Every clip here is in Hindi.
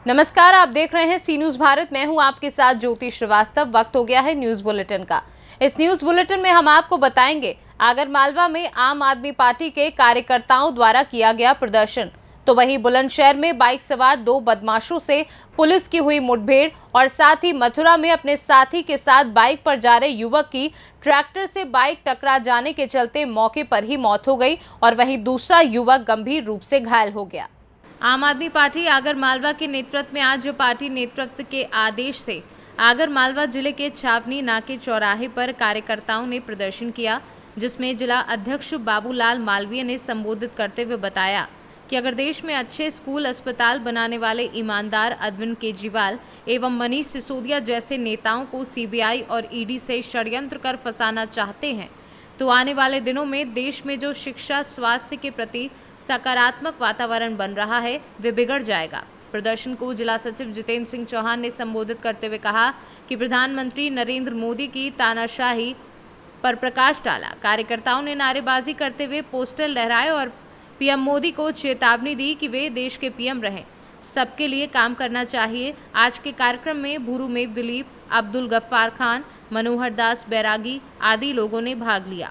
नमस्कार, आप देख रहे हैं सी न्यूज भारत। मैं हूं आपके साथ ज्योति श्रीवास्तव। वक्त हो गया है न्यूज बुलेटिन का। इस न्यूज बुलेटिन में हम आपको बताएंगे आगरमालवा में आम आदमी पार्टी के कार्यकर्ताओं द्वारा किया गया प्रदर्शन, तो वहीं बुलंदशहर में बाइक सवार 2 बदमाशों से पुलिस की हुई मुठभेड़ और साथ ही मथुरा में अपने साथी के साथ बाइक पर जा रहे युवक की ट्रैक्टर से बाइक टकरा जाने के चलते मौके पर ही मौत हो गई और वहीं दूसरा युवक गंभीर रूप से घायल हो गया। आम आदमी पार्टी आगरमालवा के नेतृत्व में आज पार्टी नेतृत्व के आदेश से आगरमालवा जिले के छावनी नाके चौराहे पर कार्यकर्ताओं ने प्रदर्शन किया, जिसमें जिला अध्यक्ष बाबूलाल मालवीय ने संबोधित करते हुए बताया कि अगर देश में अच्छे स्कूल अस्पताल बनाने वाले ईमानदार अरविंद केजरीवाल एवं मनीष सिसोदिया जैसे नेताओं को सीबीआई और ईडी से षड्यंत्र कर फंसाना चाहते हैं तो आने वाले दिनों में देश में जो शिक्षा स्वास्थ्य के प्रति सकारात्मक वातावरण बन रहा है वे बिगड़ जाएगा। प्रदर्शन को जिला सचिव जितेंद्र सिंह चौहान ने संबोधित करते हुए कहा कि प्रधानमंत्री नरेंद्र मोदी की तानाशाही पर प्रकाश डाला। कार्यकर्ताओं ने नारेबाजी करते हुए पोस्टर लहराए और पीएम मोदी को चेतावनी दी कि वे देश के पीएम रहें, सबके लिए काम करना चाहिए। आज के कार्यक्रम में भूरुमेव दिलीप, अब्दुल गफ्फार खान, मनोहर दास बैरागी आदि लोगों ने भाग लिया।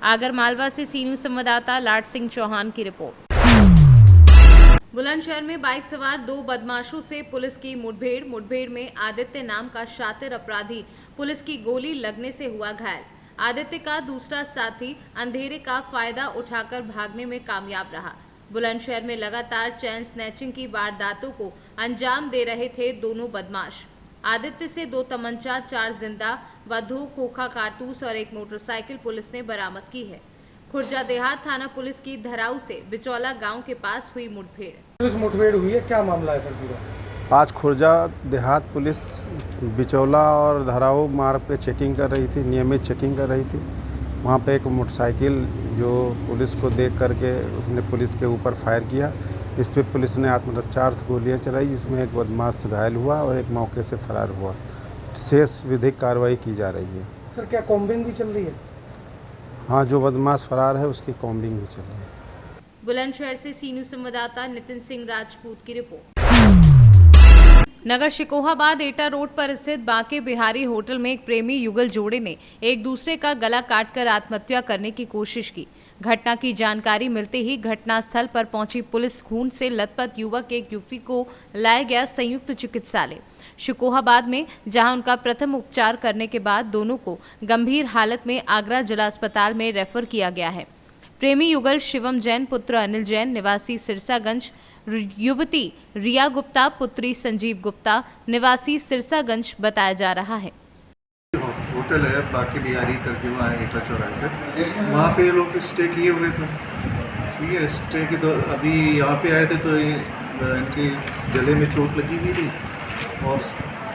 आगरमालवा से सी न्यूज संवाददाता लाट सिंह चौहान की रिपोर्ट। बुलंदशहर में बाइक सवार 2 बदमाशों से पुलिस की मुठभेड़ में आदित्य नाम का शातिर अपराधी पुलिस की गोली लगने से हुआ घायल। आदित्य का दूसरा साथी अंधेरे का फायदा उठाकर भागने में कामयाब रहा। बुलंदशहर में लगातार चैन स्नैचिंग की वारदातों को अंजाम दे रहे थे दोनों बदमाश। आदित्य से 2 तमंचा, 4 जिंदा व 2 खोखा कारतूस और 1 मोटरसाइकिल पुलिस ने बरामद की है। खुर्जा देहात थाना पुलिस की धराऊ से बिचौला गांव के पास हुई मुठभेड़। पुलिस मुठभेड़ हुई है, क्या मामला है सर पूरा? आज खुर्जा देहात पुलिस बिचौला और धराऊ मार्ग पे चेकिंग कर रही थी, नियमित चेकिंग कर रही थी। वहाँ पे एक मोटरसाइकिल जो पुलिस को देख करके उसने पुलिस के ऊपर फायर किया। इस पर पुलिस ने आत्मरक्षा गोलियां चलाई, जिसमें एक बदमाश घायल हुआ और एक मौके से फरार हुआ। शेष विधिक कार्रवाई की जा रही है। सर क्या कॉम्बिंग भी चल रही है? हाँ, जो बदमाश फरार है उसकी कॉम्बिंग भी चल रही है। बुलंदशहर से सी न्यूज संवाददाता नितिन सिंह राजपूत की रिपोर्ट। नगर शिकोहाबाद एटा रोड पर स्थित बांके बिहारी होटल में एक प्रेमी युगल जोड़े ने एक दूसरे का गला काटकर आत्महत्या करने की कोशिश की। घटना की जानकारी मिलते ही घटनास्थल पर पहुंची पुलिस खून से लथपथ युवक एक युवती को लाया गया संयुक्त चिकित्सालय शिकोहाबाद में, जहां उनका प्रथम उपचार करने के बाद दोनों को गंभीर हालत में आगरा जिला अस्पताल में रेफर किया गया है। प्रेमी युगल शिवम जैन पुत्र अनिल जैन निवासी सिरसागंज, युवती रिया गुप्ता पुत्री संजीव गुप्ता निवासी सिरसागंज बताया जा रहा है। होटल है बाकी बिहारी करके वहाँ एटा चौराहे पे, वहाँ पे लोग स्टे किए हुए थे। ठीक है, स्टे के दौरान अभी यहाँ पे आए थे तो इनके गले में चोट लगी हुई थी और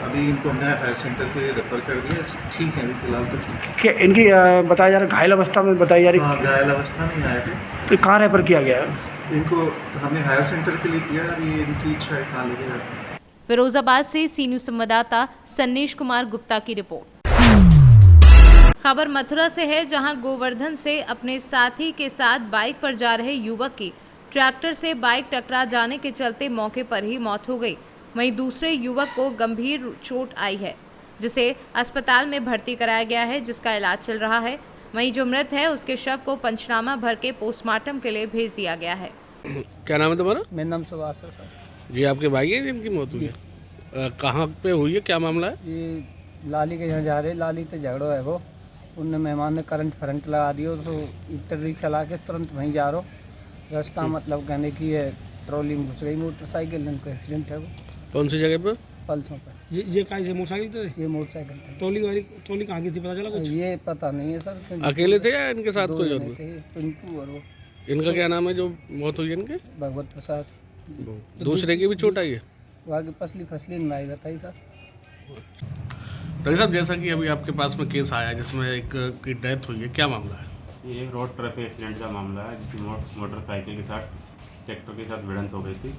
अभी इनको हमने हायर सेंटर पे रेफर कर दिया। ठीक है, अभी फिलहाल तो ठीक है। क्या इनकी बताया जा रहा है घायल अवस्था में बताई जा रही? हाँ, घायल अवस्था में आए थे। तो कहाँ रेफर किया गया? इनको हमने हायर सेंटर के लिए किया, अभी इनकी इच्छा है कहाँ लेके जाते हैं। फिरोजाबाद से सी न्यूज संवाददाता सन्नीश कुमार गुप्ता की रिपोर्ट। खबर मथुरा से है, जहां गोवर्धन से अपने साथी के साथ बाइक पर जा रहे युवक की ट्रैक्टर से बाइक टकरा जाने के चलते मौके पर ही मौत हो गई। वहीं दूसरे युवक को गंभीर चोट आई है, जिसे अस्पताल में भर्ती कराया गया है, जिसका इलाज चल रहा है। वहीं जो मृत है उसके शव को पंचनामा भर के पोस्टमार्टम के लिए भेज दिया गया है। क्या नाम है तुम्हारा? मेरा नाम सुभाष है सर। जी, आपके भाई है जिनकी मौत हुई है? कहाँ पे हुई है, क्या मामला है? ये लाली के यहाँ जा रहे, लाली तो झगड़ो है वो, उनने मेहमान ने करंट लगा दियो तो इटरी चला के तुरंत वहीं जा रहा रास्ता, मतलब कहने की है ट्रॉली में घुस गई मोटरसाइकिल, इनको एक्सीडेंट है वो। कौन सी जगह पर? पल्सों पर। ये का मोटरसाइकिल थे? ये मोटरसाइकिल थे। ट्रॉली कहाँ की थी पता चला कुछ? ये पता नहीं है सर। अकेले थे या इनके साथ कोई और? पिंटू और वो। इनका क्या नाम है जो मौत हुई है इनके? भगवत प्रसाद। दूसरे की भी चोट आई है? वहाँ की फसली नहीं बताई सर। डॉक्टर साहब, जैसा कि अभी आपके पास में केस आया जिसमें एक की डेथ हुई है, क्या मामला है? ये एक रोड ट्रैफिक एक्सीडेंट का मामला है, जिसमें मोटरसाइकिल के साथ ट्रैक्टर के साथ भिड़ंत हो गई थी,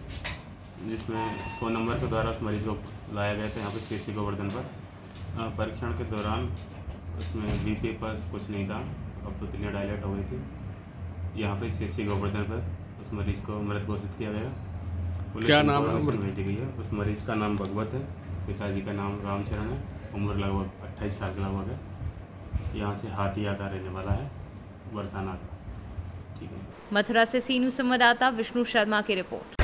जिसमें 100 नंबर के द्वारा उस मरीज़ को लाया गया था यहाँ पे सीएससी गोवर्धन पर। परीक्षण के दौरान उसमें बीपी पास कुछ नहीं था, अब पुतलियाँ डायलेट हो गई थी। यहाँ पे सीएससी गोवर्धन पर उस मरीज़ को मृत घोषित किया गया। पुलिस क्या नाम है? इन्फॉर्मेशन भेजी गई है। उस मरीज का नाम भगवत है, पिताजी का नाम रामचरण है, उम्र लगभग 28 साल के लगभग है। यहाँ से हाथिया का रहने वाला है, बरसाना का। ठीक है। मथुरा से सी न्यूज संवाददाता विष्णु शर्मा की रिपोर्ट।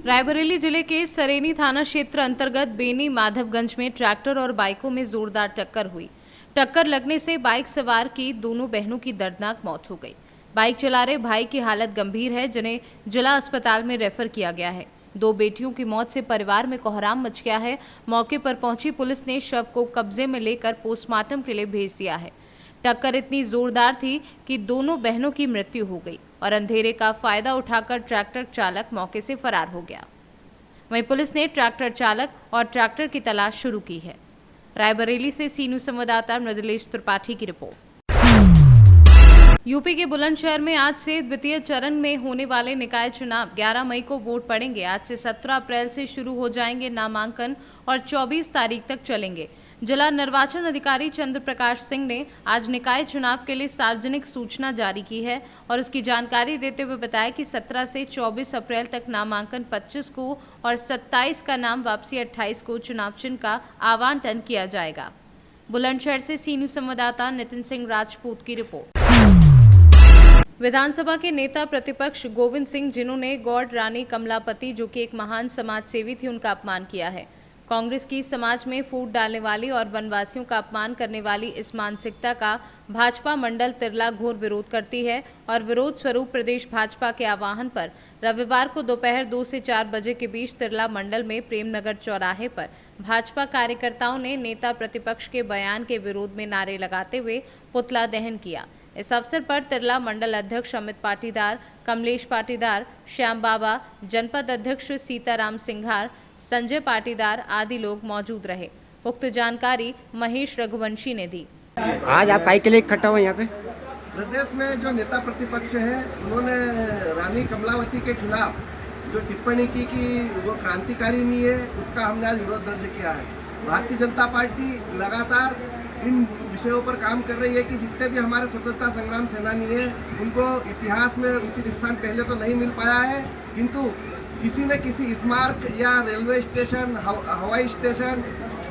रायबरेली जिले के सरेनी थाना क्षेत्र अंतर्गत बेनी माधवगंज में ट्रैक्टर और बाइकों में जोरदार टक्कर हुई। टक्कर लगने से बाइक सवार की दोनों बहनों की दर्दनाक मौत हो गई। बाइक चला रहे भाई की हालत गंभीर है, जिन्हें जिला अस्पताल में रेफर किया गया है। दो बेटियों की मौत से परिवार में कोहराम मच गया है। मौके पर पहुंची पुलिस ने शव को कब्जे में लेकर पोस्टमार्टम के लिए भेज दिया है। टक्कर इतनी जोरदार थी कि दोनों बहनों की मृत्यु हो गई और अंधेरे का फायदा उठाकर ट्रैक्टर चालक मौके से फरार हो गया। वहीं पुलिस ने ट्रैक्टर चालक और ट्रैक्टर की तलाश शुरू की है। रायबरेली से सी न्यूज संवाददाता मृदुलेश त्रिपाठी की रिपोर्ट। यूपी के बुलंदशहर में आज से द्वितीय चरण में होने वाले निकाय चुनाव 11 मई को वोट पड़ेंगे। आज से 17 अप्रैल से शुरू हो जाएंगे नामांकन और 24 तारीख तक चलेंगे। जिला निर्वाचन अधिकारी चंद्र प्रकाश सिंह ने आज निकाय चुनाव के लिए सार्वजनिक सूचना जारी की है और उसकी जानकारी देते हुए बताया कि 17 से 24 अप्रैल तक नामांकन 25 को और 27 का नाम वापसी 28 को चुनाव चिन्ह का आवंटन किया जाएगा। बुलंदशहर से सी न्यूज संवाददाता नितिन सिंह राजपूत की रिपोर्ट। विधानसभा के नेता प्रतिपक्ष गोविंद सिंह, जिन्होंने गौड़ रानी कमलापति, जो कि एक महान समाज सेवी थी, उनका अपमान किया है। कांग्रेस की समाज में फूट डालने वाली और वनवासियों का अपमान करने वाली इस मानसिकता का भाजपा मंडल तिरला घोर विरोध करती है और विरोध स्वरूप प्रदेश भाजपा के आह्वान पर रविवार को दोपहर 2 से 4 बजे के बीच तिरला मंडल में प्रेमनगर चौराहे पर भाजपा कार्यकर्ताओं ने नेता प्रतिपक्ष के बयान के विरोध में नारे लगाते हुए पुतला दहन किया। इस अवसर पर तिरला मंडल अध्यक्ष अमित पाटीदार, कमलेश पाटीदार, श्याम बाबा, जनपद अध्यक्ष सीताराम सिंघार, संजय पाटीदार आदि लोग मौजूद रहे। उक्त जानकारी महेश रघुवंशी ने दी। आज आप काय के लिए इकट्ठा हुए यहाँ पे? प्रदेश में जो नेता प्रतिपक्ष हैं, उन्होंने रानी कमलावती के खिलाफ जो टिप्पणी की कि वो क्रांतिकारी नहीं है, उसका हमने आज विरोध दर्ज किया है। भारतीय जनता पार्टी लगातार इन विषयों पर काम कर रही है कि जितने भी हमारे स्वतंत्रता संग्राम सेनानी हैं, उनको इतिहास में उचित स्थान पहले तो नहीं मिल पाया है, किंतु किसी न किसी स्मारक या रेलवे स्टेशन, हवाई स्टेशन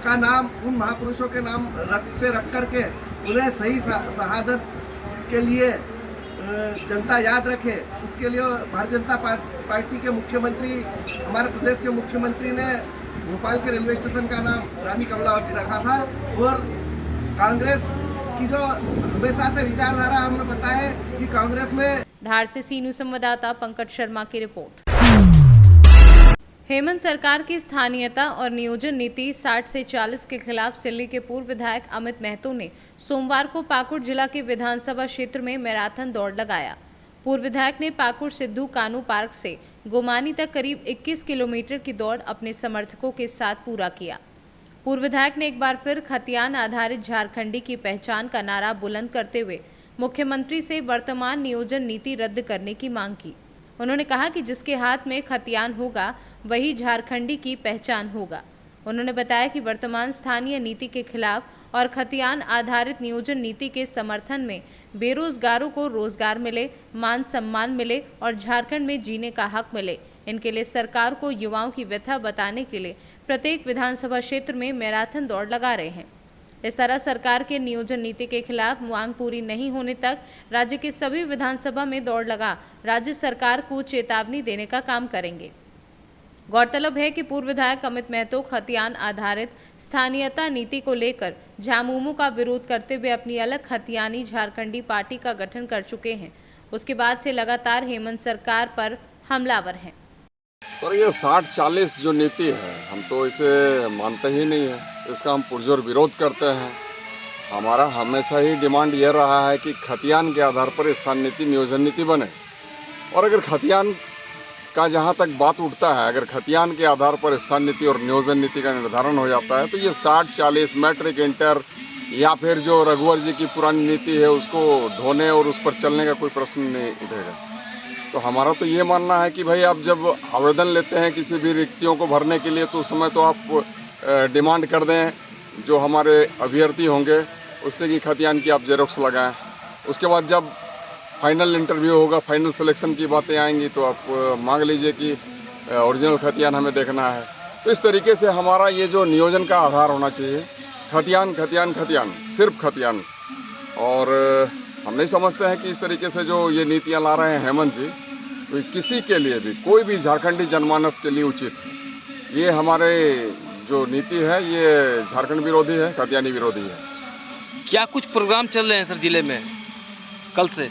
का नाम उन महापुरुषों के नाम रख करके उन्हें सही शहादत के लिए जनता याद रखे। इसके लिए भारतीय जनता पार्टी के मुख्यमंत्री, हमारे प्रदेश के मुख्यमंत्री ने भोपाल के रेलवे स्टेशन का नाम रानी कमलावती रखा था। और कांग्रेस की जो हमेशा से विचारधारा हमने बताया है कि कांग्रेस में। धार से सी न्यूज संवाददाता पंकज शर्मा की रिपोर्ट। हेमंत सरकार की स्थानीयता और नियोजन नीति 60 से 40 के खिलाफ सिल्ली के पूर्व विधायक अमित महतो ने सोमवार को पाकुड़ जिला के विधानसभा क्षेत्र में मैराथन दौड़ लगाया। पूर्व विधायक ने पाकुड़ सिद्धू कानू पार्क से गोमानी तक करीब 21 किलोमीटर की दौड़ अपने समर्थकों के साथ पूरा किया। पूर्व विधायक ने एक बार फिर खतियान आधारित झारखंडी की पहचान का नारा बुलंद करते हुए मुख्यमंत्री से वर्तमान नियोजन नीति रद्द करने की मांग की। उन्होंने कहा कि जिसके हाथ में खतियान होगा वही झारखंडी की पहचान होगा। उन्होंने बताया कि वर्तमान स्थानीय नीति के खिलाफ और खतियान आधारित नियोजन नीति के समर्थन में बेरोजगारों को रोजगार मिले, मान सम्मान मिले और झारखंड में जीने का हक मिले। इनके लिए सरकार को युवाओं की व्यथा बताने के लिए प्रत्येक विधानसभा क्षेत्र में मैराथन दौड़ लगा रहे हैं। इस तरह सरकार के नियोजन नीति के खिलाफ मांग पूरी नहीं होने तक राज्य के सभी विधानसभा में दौड़ लगा राज्य सरकार को चेतावनी देने का काम करेंगे। गौरतलब है कि पूर्व विधायक अमित महतो खतियान आधारित स्थानीयता नीति को लेकर झामुमो का विरोध करते हुए अपनी अलग खतियानी झारखंडी पार्टी का गठन कर चुके हैं। उसके बाद से लगातार हेमंत सरकार पर हमलावर हैं। सर, ये 60-40 जो नीति है, हम तो इसे मानते ही नहीं है, इसका हम पुरजोर विरोध करते हैं। हमारा हमेशा ही डिमांड ये रहा है कि खतियान के आधार पर स्थान नीति नियोजन नीति बने। और अगर खतियान का जहाँ तक बात उठता है, अगर खतियान के आधार पर स्थान नीति और नियोजन नीति का निर्धारण हो जाता है तो ये 60-40 मैट्रिक इंटर या फिर जो रघुवर जी की पुरानी नीति है उसको ढोने और उस पर चलने का कोई प्रश्न नहीं उठेगा। तो हमारा तो ये मानना है कि भाई आप जब आवेदन लेते हैं किसी भी रिक्तियों को भरने के लिए तो उस समय तो आप डिमांड कर दें जो हमारे अभ्यर्थी होंगे उससे कि खतियान की आप जेरोक्स लगाएं। उसके बाद जब फाइनल इंटरव्यू होगा, फाइनल सिलेक्शन की बातें आएंगी तो आप मांग लीजिए कि ओरिजिनल खतियान हमें देखना है। तो इस तरीके से हमारा ये जो नियोजन का आधार होना चाहिए, खतियान खतियान खतियान, सिर्फ खतियान। और हम नहीं समझते हैं कि इस तरीके से जो ये नीतियाँ ला रहे हैं हेमंत जी, तो किसी के लिए भी, कोई भी झारखंडी जनमानस के लिए उचित है। ये हमारे जो नीति है ये झारखंड विरोधी है, खतियानी विरोधी है। क्या कुछ प्रोग्राम चल रहे हैं सर जिले में कल से?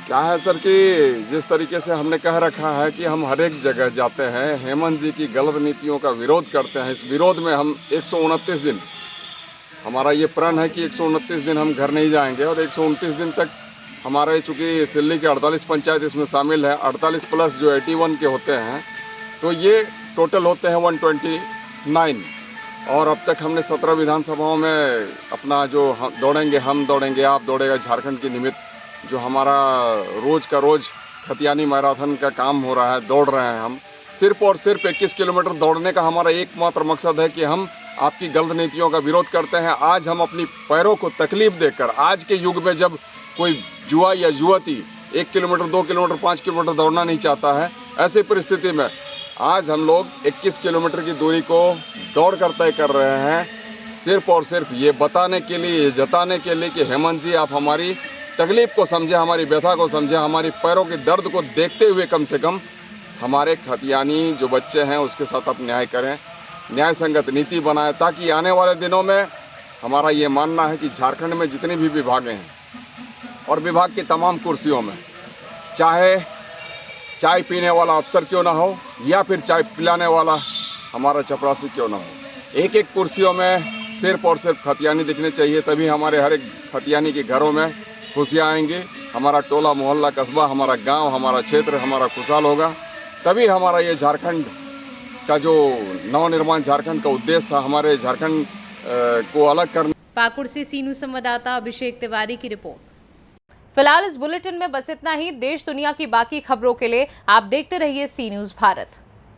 क्या है सर कि जिस तरीके से हमने कह रखा है कि हम हर एक जगह जाते हैं, हेमंत जी की गलत नीतियों का विरोध करते हैं। इस विरोध में हम 129 दिन, हमारा ये प्रण है कि 129 दिन हम घर नहीं जाएंगे। और 129 दिन तक हमारे चूँकि सिल्ली के 48 पंचायत इसमें शामिल है, 48 प्लस जो 81 के होते हैं, तो ये टोटल होते हैं 129। और अब तक हमने 17 विधानसभाओं में अपना जो हम दौड़ेंगे आप दौड़ेगा झारखंड के निमित्त, जो हमारा रोज़ का रोज़ खतियानी मैराथन का काम हो रहा है, दौड़ रहे हैं हम। सिर्फ और सिर्फ 21 किलोमीटर दौड़ने का हमारा एकमात्र मकसद है कि हम आपकी गलत नीतियों का विरोध करते हैं। आज हम अपनी पैरों को तकलीफ देकर, आज के युग में जब कोई युवा या युवती 1 किलोमीटर 2 किलोमीटर 5 किलोमीटर दौड़ना नहीं चाहता है, ऐसी परिस्थिति में आज हम लोग 21 किलोमीटर की दूरी को दौड़ कर तय कर रहे हैं, सिर्फ और सिर्फ ये बताने के लिए, ये जताने के लिए कि हेमंत जी आप हमारी तकलीफ को समझे, हमारी व्यथा को समझे, हमारी पैरों के दर्द को देखते हुए कम से कम हमारे खतियानी जो बच्चे हैं उसके साथ आप न्याय करें, न्याय संगत नीति बनाएं, ताकि आने वाले दिनों में हमारा ये मानना है कि झारखंड में जितनी भी विभागें हैं और विभाग की तमाम कुर्सियों में, चाहे चाय पीने वाला अफसर क्यों ना हो या फिर चाय पिलाने वाला हमारा चपरासी क्यों ना हो, एक एक कुर्सियों में सिर्फ और सिर्फ खतियानी दिखने चाहिए। तभी हमारे हर एक खतियानी के घरों में खुशियाँ आएंगी, हमारा टोला मोहल्ला कस्बा, हमारा गांव, हमारा क्षेत्र हमारा खुशहाल होगा। तभी हमारा ये झारखंड का जो नवनिर्माण झारखंड का उद्देश्य था, हमारे झारखंड को अलग करने। पाकुड़ से सीनू संवाददाता अभिषेक तिवारी की रिपोर्ट। फिलहाल इस बुलेटिन में बस इतना ही। देश दुनिया की बाकी खबरों के लिए आप देखते रहिए सी न्यूज़ भारत।